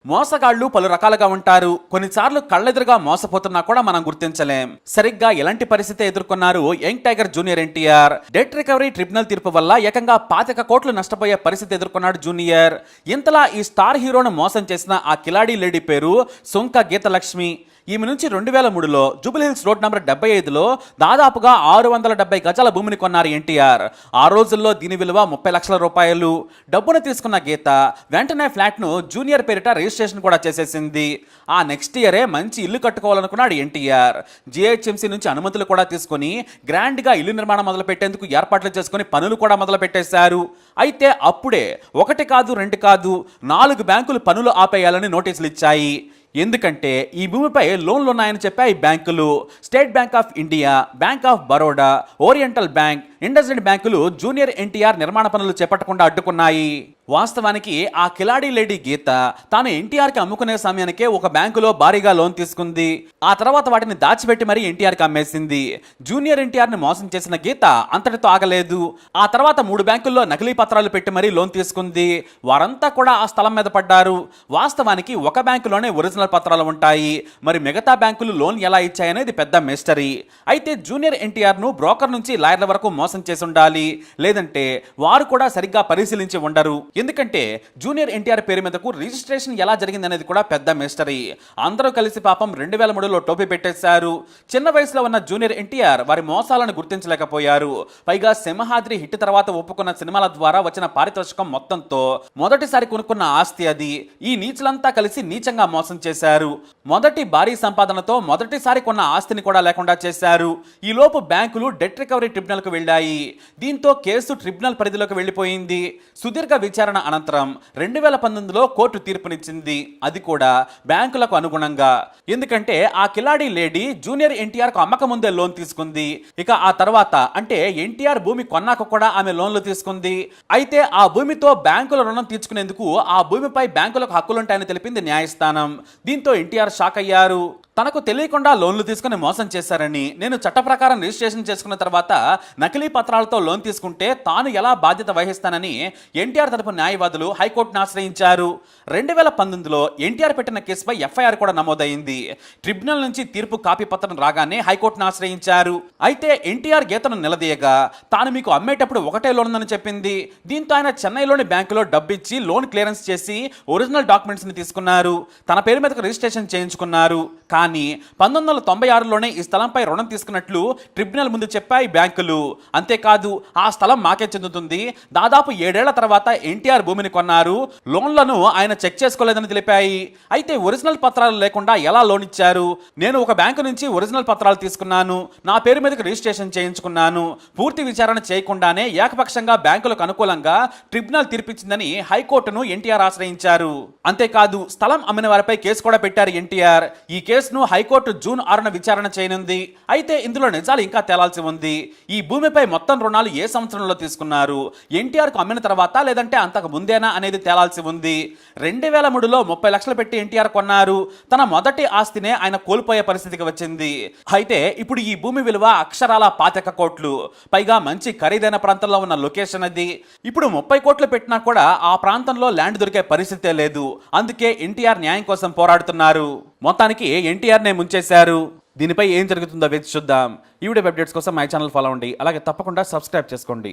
మోసగాళ్లు పలు రకాలుగా ఉంటారు. కొన్నిసార్లు కళ్ళెదురుగా మోసపోతున్నా కూడా మనం గుర్తించలేం. సరిగ్గా ఎలాంటి పరిస్థితి ఎదుర్కొన్నారు young tiger junior NTR. Debt recovery tribunal తీర్పు వల్ల ఏకంగా 25 కోట్లు నష్టపోయే పరిస్థితి ఎదుర్కొన్నాడు జూనియర్. ఇంతలా ఈ స్టార్ హీరోను మోసం చేసిన ఆ కిలాడీ లేడీ పేరు సుంక గీతలక్ష్మి. ఈమె నుంచి 2003లో జూబ్లీహిల్స్ రోడ్ నంబర్ 75లో దాదాపుగా 670 గజాల భూమిని కొన్నారు ఎన్టీఆర్. ఆ రోజుల్లో దీని విలువ 30 లక్షల రూపాయలు. డబ్బును తీసుకున్న గీత వెంటనే ఫ్లాట్ను జూనియర్ పేరిట రిజిస్ట్రేషన్ కూడా చేసేసింది. ఆ నెక్స్ట్ ఇయరే మంచి ఇల్లు కట్టుకోవాలనుకున్నాడు ఎన్టీఆర్. జిహెచ్ఎంసీ నుంచి అనుమతులు కూడా తీసుకుని గ్రాండ్గా ఇల్లు నిర్మాణం మొదలు పెట్టేందుకు ఏర్పాట్లు చేసుకుని పనులు కూడా మొదలు పెట్టేశారు. అయితే అప్పుడే 1 కాదు 2 కాదు 4 బ్యాంకులు పనులు ఆపేయాలని నోటీసులు ఇచ్చాయి. ఎందుకంటే ఈ భూమిపై లోన్లు ఉన్నాయని చెప్పాయి బ్యాంకులు. State bank of India, bank of Baroda, oriental bank, IndusInd బ్యాంకులు జూనియర్ ఎన్టీఆర్ నిర్మాణ పనులు చేపట్టకుండా అడ్డుకున్నాయి. వాస్తవానికి ఆ కిలాడీ లేడీ గీత తాను ఎన్టీఆర్కి అమ్ముకునే సమయానికే ఒక బ్యాంకులో భారీగా లోన్ తీసుకుంది. ఆ తర్వాత వాటిని దాచిపెట్టి మరీ ఎన్టీఆర్కి అమ్మేసింది. జూనియర్ ఎన్టీఆర్ని మోసం చేసిన గీత అంతటితో ఆగలేదు. ఆ తర్వాత 3 బ్యాంకుల్లో నకిలీ పత్రాలు పెట్టి మరీ లోన్ తీసుకుంది. వారంతా కూడా ఆ స్థలం మీద పడ్డారు. వాస్తవానికి ఒక బ్యాంకులోనే ఒరిజినల్ పత్రాలు ఉంటాయి. మరి మిగతా బ్యాంకులు లోన్ ఎలా ఇచ్చాయనేది పెద్ద మిస్టరీ. అయితే జూనియర్ ఎన్టీఆర్ను బ్రోకర్ నుంచి లాయర్ల వరకు మోసం చేసి ఉండాలి. లేదంటే వారు కూడా సరిగ్గా పరిశీలించి ఉండరు. ఎందుకంటే జూనియర్ ఎన్టీఆర్ పేరు మీదకు రిజిస్ట్రేషన్ ఎలా జరిగింది అనేది కూడా పెద్ద మిస్టరీ. అందరూ కలిసి పాపం 2003లో టోపీ పెట్టేశారు. చిన్న వయసులో ఉన్న జూనియర్ ఎన్టీఆర్ వారి మోసాలను గుర్తించలేకపోయారు. పైగా సింహాద్రి హిట్ తర్వాత ఒప్పుకున్న సినిమాల ద్వారా వచ్చిన పారితోషికం మొత్తంతో మొదటిసారి కొనుక్కున్న ఆస్తి అది. ఈ నీచులంతా కలిసి నీచంగా మోసం చేశారు. మొదటి భారీ సంపాదనతో మొదటిసారి కొన్న ఆస్తిని కూడా లేకుండా చేశారు. ఈ లోపు బ్యాంకులు డెట్ రికవరీ ట్రిబ్యునల్కు వెళ్ళాయి. దీంతో కేసు ట్రిబ్యునల్ పరిధిలోకి వెళ్లిపోయింది. సుదీర్ఘ విచారణ అనంతరం 2019లో కోర్టు తీర్పునిచ్చింది. అది కూడా బ్యాంకులకు అనుగుణంగా. ఎందుకంటే ఆ కిలాడీ లేడీ జూనియర్ ఎన్టీఆర్ కు అమ్మక ముందే లోన్ తీసుకుంది. ఇక ఆ తర్వాత అంటే ఎన్టీఆర్ భూమి కొన్నాక కూడా ఆమె లోన్లు తీసుకుంది. అయితే ఆ భూమితో బ్యాంకుల రుణం తీర్చుకునేందుకు ఆ భూమిపై బ్యాంకులకు హక్కులుంటాయని తెలిపింది న్యాయస్థానం. దీంతో ఎన్టీఆర్ షాక్ అయ్యారు. తనకు తెలియకుండా లోన్లు తీసుకుని మోసం చేశారని, నేను చట్ట ప్రకారం రిజిస్ట్రేషన్ చేసుకున్న తర్వాత నకిలీ పత్రాలతో లోన్ తీసుకుంటే తాను ఎలా బాధ్యత వహిస్తానని ఎన్టీఆర్ తరపు న్యాయవాదులు హైకోర్టును ఆశ్రయించారు. 2019లో ఎన్టీఆర్ పెట్టిన కేసుపై ఎఫ్ఐఆర్ కూడా నమోదైంది. ట్రిబ్యునల్ నుంచి తీర్పు కాపీ పత్రం రాగానే హైకోర్టును ఆశ్రయించారు. అయితే ఎన్టీఆర్ గీతను నిలదీయగా తాను మీకు అమ్మేటప్పుడు ఒకటే లోన్ ఉందని చెప్పింది. దీంతో ఆయన చెన్నైలోని బ్యాంకులో డబ్బిచ్చి లోన్ క్లియరెన్స్ చేసి ఒరిజినల్ డాక్యుమెంట్స్ ని తీసుకున్నారు. తన పేరు మీదకు రిజిస్ట్రేషన్ చేయించుకున్నారు. కానీ 1996లోనే ఈ స్థలంపై రుణం తీసుకున్నట్లు ట్రిబ్యునల్ ముందు చెప్పాయి బ్యాంకులు. అంతేకాదు ఆ స్థలం మాకే చెందుతుంది. దాదాపు 7 ఏళ్ల తర్వాత ఎన్టీఆర్ భూమిని కొన్నారు. లోన్లను ఆయన చెక్ చేసుకోలేదని తెలిపాయి. అయితే ఒరిజినల్ పత్రాలు లేకుండా ఎలా లోన్ ఇచ్చారు? నేను ఒక బ్యాంకు నుంచి ఒరిజినల్ పత్రాలు తీసుకున్నాను. నా పేరు మీదకి రిజిస్ట్రేషన్ చేయించుకున్నాను. పూర్తి విచారణ చేయకుండానే ఏకపక్షంగా బ్యాంకులకు అనుకూలంగా ట్రిబ్యునల్ తీర్పిచ్చిందని హైకోర్టును ఎన్టీఆర్ ఆశ్రయించారు. అంతేకాదు స్థలం అమ్మిన వారిపై కేసు కూడా పెట్టారు ఎన్టీఆర్. ఈ కేసును హైకోర్టు జూన్ 6న విచారణ చేయనుంది. అయితే ఇందులో నిజాలు ఇంకా తేలాల్సి ఉంది. ఈ భూమిపై మొత్తం రుణాలు ఏ సంవత్సరంలో తీసుకున్నారు? ఎన్టీఆర్ కు అమ్మిన తర్వాత లేదంటే అంతకు ముందేనా అనేది తేలాల్సి ఉంది. 2003లో 30 లక్షలు పెట్టి ఎన్టీఆర్ కొన్నారు. తన మొదటి ఆస్తినే ఆయన కోల్పోయే పరిస్థితికి వచ్చింది. అయితే ఇప్పుడు ఈ భూమి విలువ అక్షరాల 25 కోట్లు. పైగా మంచి ఖరీదైన ప్రాంతంలో ఉన్న లొకేషన్ అది. ఇప్పుడు 30 కోట్లు పెట్టినా కూడా ఆ ప్రాంతంలో ల్యాండ్ దొరికే పరిస్థితే లేదు. అందుకే ఎన్టీఆర్ న్యాయం కోసం పోరాడుతున్నారు. మొత్తానికి ఎన్టీఆర్నే ముంచేశారు. దీనిపై ఏం జరుగుతుందో వేచి చూద్దాం. ఈ వీడియో అప్డేట్స్ కోసం మై ఛానల్ ఫాలో అవ్వండి. అలాగే తప్పకుండా సబ్స్క్రైబ్ చేసుకోండి.